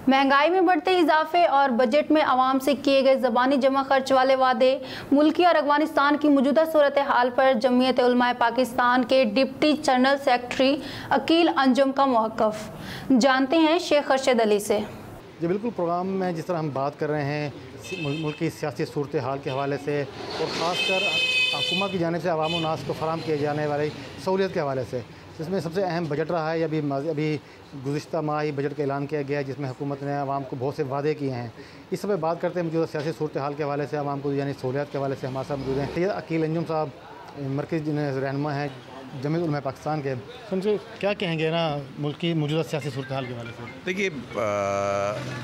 महंगाई में बढ़ते इजाफे और बजट में आवाम से किए गए ज़बानी जमा खर्च वाले वादे, मुल्की और अफगानिस्तान की मौजूदा सूरत हाल पर जमीयत उलमाए पाकिस्तान के deputy general secretary Aqeel Anjum का मौक़िफ़। जानते हैं शेख अरशद अली से। जी बिल्कुल, प्रोग्राम में जिस तरह हम बात कर रहे हैं मुल्क की सियासी सूरत हाल के हवाले से और ख़ासकर हुकूमत की जानिब से अवाम व नास को फराहम किए जाने वाली सहूलियत के हवाले से, जिसमें सबसे अहम बजट रहा है। अभी गुज़िश्ता माह ही बजट का ऐलान किया गया है, जिसमें हुकूमत ने आवाम को बहुत से वादे किए हैं। इस सब बात करते हैं मौजूदा सियासी सूरत हाल के हवाले से, आवाम को यानी सहूलियत के हवाले से हमारे साथ मौजूद हैं सैयद अकील अंजुम साहब, मरकज़ी रहनुमा हैं जमीयत उलमा पाकिस्तान के। उनसे क्या कहेंगे ना मुल्क की मौजूदा सियासी सूरत हाल के हवाले से? देखिए,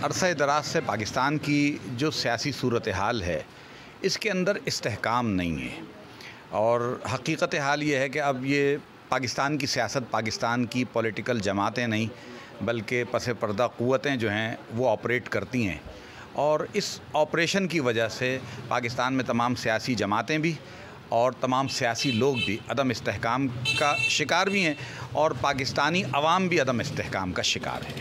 अरसा दराज से पाकिस्तान की जो सियासी सूरत हाल है, इसके अंदर इस्तेहकाम नहीं है। और हकीकत हाल ये है कि अब ये पाकिस्तान की सियासत, पाकिस्तान की पॉलिटिकल जमातें नहीं बल्कि पसे पर्दा क़ुव्वतें जो हैं वो ऑपरेट करती हैं। और इस ऑपरेशन की वजह से पाकिस्तान में तमाम सियासी जमातें भी और तमाम सियासी लोग भी अदम इस्तेहकाम का शिकार भी हैं और पाकिस्तानी अवाम भी अदम इस्तेहकाम का शिकार है।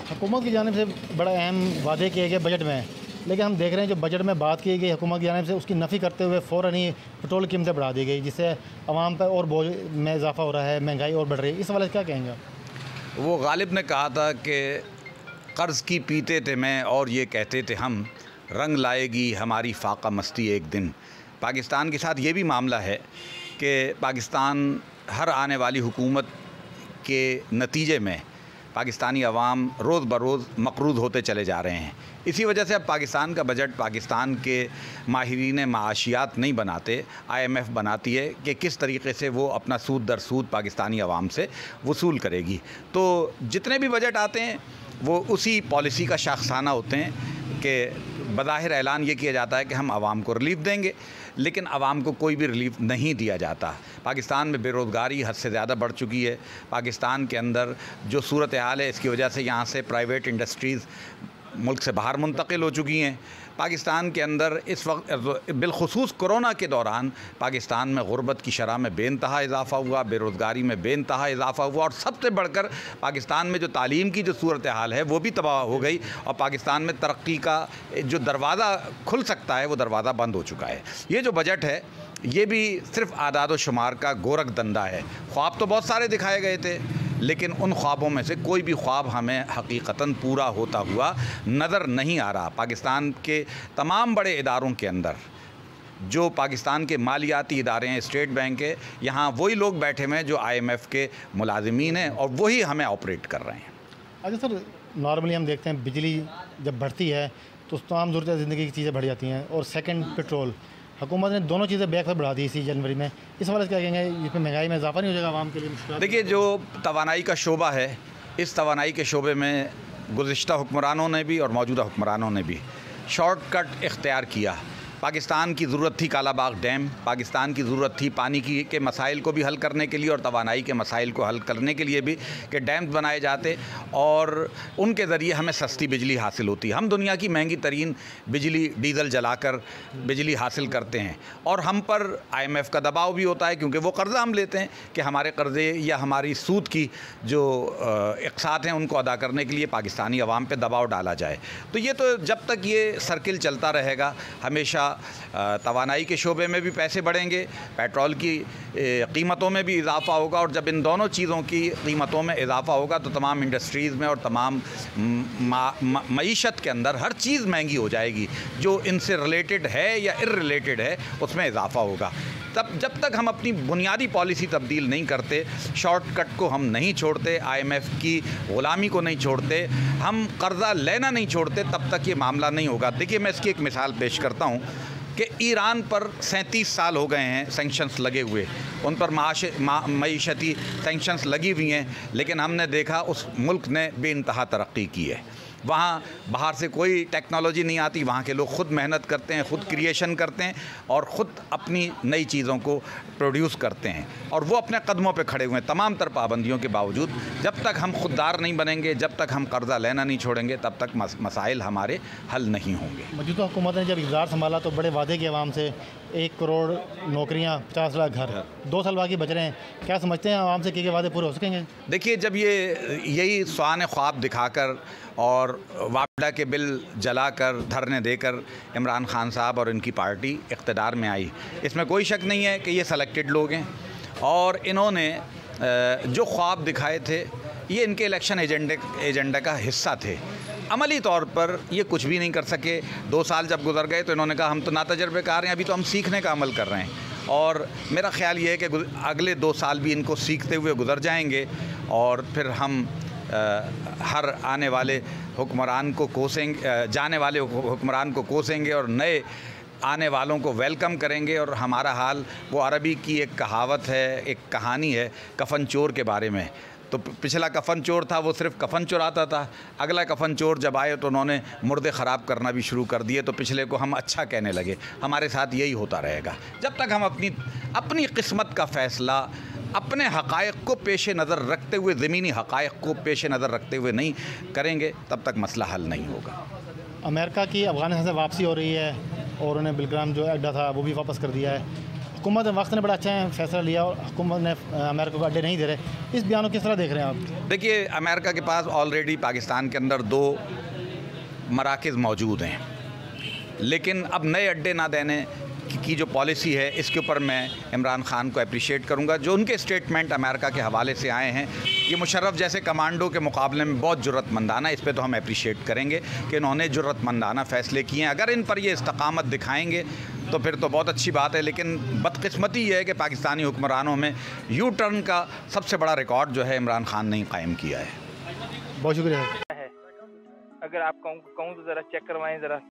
हुकूमत की जानिब से बड़ा अहम वादे किए गए बजट में, लेकिन हम देख रहे हैं जो बजट में बात की गई हुकूमत की जानिब से, उसकी नफ़ी करते हुए फ़ौरन ही पेट्रोल की कीमतें बढ़ा दी गई, जिससे आवाम पर और बोझ में इजाफा हो रहा है, महंगाई और बढ़ रही है। इस हवाले से क्या कहेंगे? वो गालिब ने कहा था कि कर्ज़ की पीते थे मैं और ये कहते थे हम, रंग लाएगी हमारी फाका मस्ती एक दिन। पाकिस्तान के साथ ये भी मामला है कि पाकिस्तान हर आने वाली हुकूमत के नतीजे में पाकिस्तानी अवाम रोज़ बरोज़ मक़रूज़ होते चले जा रहे हैं। इसी वजह से अब पाकिस्तान का बजट पाकिस्तान के माहिरीन माशियात नहीं बनाते, IMF बनाती है कि किस तरीके से वो अपना सूद दर सूद पाकिस्तानी अवाम से वसूल करेगी। तो जितने भी बजट आते हैं वो उसी पॉलिसी का शाखसाना होते हैं कि बज़ाहिर ऐलान ये किया जाता है कि हम आवाम को रिलीफ़ देंगे, लेकिन आवाम को कोई भी रिलीफ़ नहीं दिया जाता। पाकिस्तान में बेरोज़गारी हद से ज़्यादा बढ़ चुकी है। पाकिस्तान के अंदर जो सूरत हाल है, इसकी वजह से यहाँ से प्राइवेट इंडस्ट्रीज़ मुल्क से बाहर मुंतकिल हो चुकी हैं। पाकिस्तान के अंदर इस वक्त बिलखुसूस कोरोना के दौरान पाकिस्तान में गुर्बत की शरह में बेइंतहा इजाफ़ा हुआ, बेरोज़गारी में बेइंतहा इजाफ़ा हुआ और सबसे बढ़कर पाकिस्तान में जो तालीम की जो सूरत हाल है वो भी तबाह हो गई और पाकिस्तान में तरक्की का जो दरवाज़ा खुल सकता है वो दरवाज़ा बंद हो चुका है। ये जो बजट है ये भी सिर्फ आदाद व शुमार का गोरख धंधा है। ख्वाब तो बहुत सारे दिखाए गए थे, लेकिन उन ख्वाबों में से कोई भी ख्वाब हमें हकीकतन पूरा होता हुआ नज़र नहीं आ रहा। पाकिस्तान के तमाम बड़े इदारों के अंदर जो पाकिस्तान के मालियाती इदारे हैं, स्टेट बैंक है, यहाँ वही लोग बैठे हुए हैं जो IMF के मुलाजिमीन हैं और वही हमें ऑपरेट कर रहे हैं। अच्छा सर, नॉर्मली हम देखते हैं बिजली जब बढ़ती है तो तमाम ज़रूरत ज़िंदगी की चीज़ें बढ़ जाती हैं, और सेकंड पेट्रोल, हुकूमत ने दोनों चीज़ें बैक पर बढ़ा दी इसी जनवरी में। इस वाले से क्या कहेंगे, इसमें महंगाई में इजाफा नहीं हो जाएगा आवाम के लिए? देखिए, जो तवानाई का शोबा है, इस तवानाई के शोबे में गुज़िश्ता हुक्मरानों ने भी और मौजूदा हुक्मरानों ने भी शॉर्टकट इख्तियार किया। पाकिस्तान की ज़रूरत थी कालाबाग डैम, पाकिस्तान की ज़रूरत थी पानी की के मसाइल को भी हल करने के लिए और तवानाई के मसाइल को हल करने के लिए भी कि डैम्स बनाए जाते और उनके ज़रिए हमें सस्ती बिजली हासिल होती। हम दुनिया की महंगी तरीन बिजली डीज़ल जलाकर बिजली हासिल करते हैं और हम पर IMF का दबाव भी होता है, क्योंकि वो कर्ज़ा हम लेते हैं कि हमारे कर्ज़े या हमारी सूद की जो इक़सात हैं उनको अदा करने के लिए पाकिस्तानी अवाम पर दबाव डाला जाए। तो ये तो जब तक ये सर्किल चलता रहेगा, हमेशा तवानाई के शोबे में भी पैसे बढ़ेंगे, पेट्रोल की कीमतों में भी इजाफ़ा होगा, और जब इन दोनों चीज़ों की कीमतों में इजाफ़ा होगा तो तमाम इंडस्ट्रीज़ में और तमाम मईशत के अंदर हर चीज़ महंगी हो जाएगी। जो इनसे रिलेटेड है या इररिलेटेड है उसमें इजाफ़ा होगा। तब जब तक हम अपनी बुनियादी पॉलिसी तब्दील नहीं करते, शॉर्टकट को हम नहीं छोड़ते, IMF की ग़ुलामी को नहीं छोड़ते, हम कर्ज़ा लेना नहीं छोड़ते, तब तक ये मामला नहीं होगा। देखिए, मैं इसकी एक मिसाल पेश करता हूँ कि ईरान पर 37 साल हो गए हैं सेंक्शंस लगे हुए, उन पर मईशती सेंक्शंस लगी हुई हैं, लेकिन हमने देखा उस मुल्क ने बेइंतहा तरक्की की है। वहाँ बाहर से कोई टेक्नोलॉजी नहीं आती, वहाँ के लोग ख़ुद मेहनत करते हैं, ख़ुद क्रिएशन करते हैं और ख़ुद अपनी नई चीज़ों को प्रोड्यूस करते हैं, और वो अपने कदमों पे खड़े हुए हैं तमाम तर पाबंदियों के बावजूद। जब तक हम खुददार नहीं बनेंगे, जब तक हम कर्ज़ा लेना नहीं छोड़ेंगे, तब तक मसाइल हमारे हल नहीं होंगे। मौजूदा हुकूमत ने जब इक़्तिदार संभाला तो बड़े वादे किए आवाम से 1 करोड़ नौकरियाँ, 50 लाख घर, 2 साल बाकी बच रहे हैं। क्या समझते हैं आवाम से किए गए वादे पूरे हो सकेंगे? देखिए, जब यही स्वान ख्वाब दिखाकर और वापडा के बिल जलाकर धरने देकर इमरान खान साहब और इनकी पार्टी इक़्तिदार में आई, इसमें कोई शक नहीं है कि ये सेलेक्टेड लोग हैं और इन्होंने जो ख्वाब दिखाए थे ये इनके इलेक्शन एजेंडा का हिस्सा थे। अमली तौर पर ये कुछ भी नहीं कर सके। 2 साल जब गुजर गए तो इन्होंने कहा हम तो नातजुर्बेकार हैं, अभी तो हम सीखने का अमल कर रहे हैं। और मेरा ख्याल ये है कि अगले 2 साल भी इनको सीखते हुए गुजर जाएंगे और फिर हम हर आने वाले हुक्मरान को कोसेंगे, जाने वाले हुक्मरान को कोसेंगे और नए आने वालों को वेलकम करेंगे। और हमारा हाल, वो अरबी की एक कहावत है, एक कहानी है कफन चोर के बारे में। तो पिछला कफन चोर था, वो सिर्फ कफन चुराता था। अगला कफन चोर जब आए तो उन्होंने मुर्दे ख़राब करना भी शुरू कर दिए, तो पिछले को हम अच्छा कहने लगे। हमारे साथ यही होता रहेगा जब तक हम अपनी किस्मत का फ़ैसला अपने हक़ाइक़ को पेश नज़र रखते हुए, ज़मीनी हक़ाइक़ को पेश नज़र रखते हुए नहीं करेंगे, तब तक मसला हल नहीं होगा। अमेरिका की अफ़गानिस्तान से वापसी हो रही है और उन्हें बिलग्राम जो अड्डा था वो भी वापस कर दिया है। हुकूमत वक्त ने बड़ा अच्छा फैसला लिया और हुकूमत ने अमेरिका को अड्डे नहीं दे रहे। इस बयान को किस तरह देख रहे हैं आप? देखिए, अमेरिका के पास ऑलरेडी पाकिस्तान के अंदर 2 मराकज़ मौजूद हैं, लेकिन अब नए अड्डे ना देने की जो पॉलिसी है, इसके ऊपर मैं इमरान खान को अप्रिशिएट करूंगा। जो उनके स्टेटमेंट अमेरिका के हवाले से आए हैं, ये मुशर्रफ जैसे कमांडो के मुकाबले में बहुत जुर्रतमंदाना, इस पे तो हम अप्रिशिएट करेंगे कि इन्होंने जुर्रतमंदाना फ़ैसले किए हैं। अगर इन पर ये इस्तकामत दिखाएंगे तो फिर तो बहुत अच्छी बात है, लेकिन बदकिस्मती ये है कि पाकिस्तानी हुक्मरानों में यू टर्न का सबसे बड़ा रिकॉर्ड जो है इमरान खान ने कायम किया है। बहुत शुक्रिया। अगर आप कहूँ तो ज़रा चेक करवाएँ ज़रा।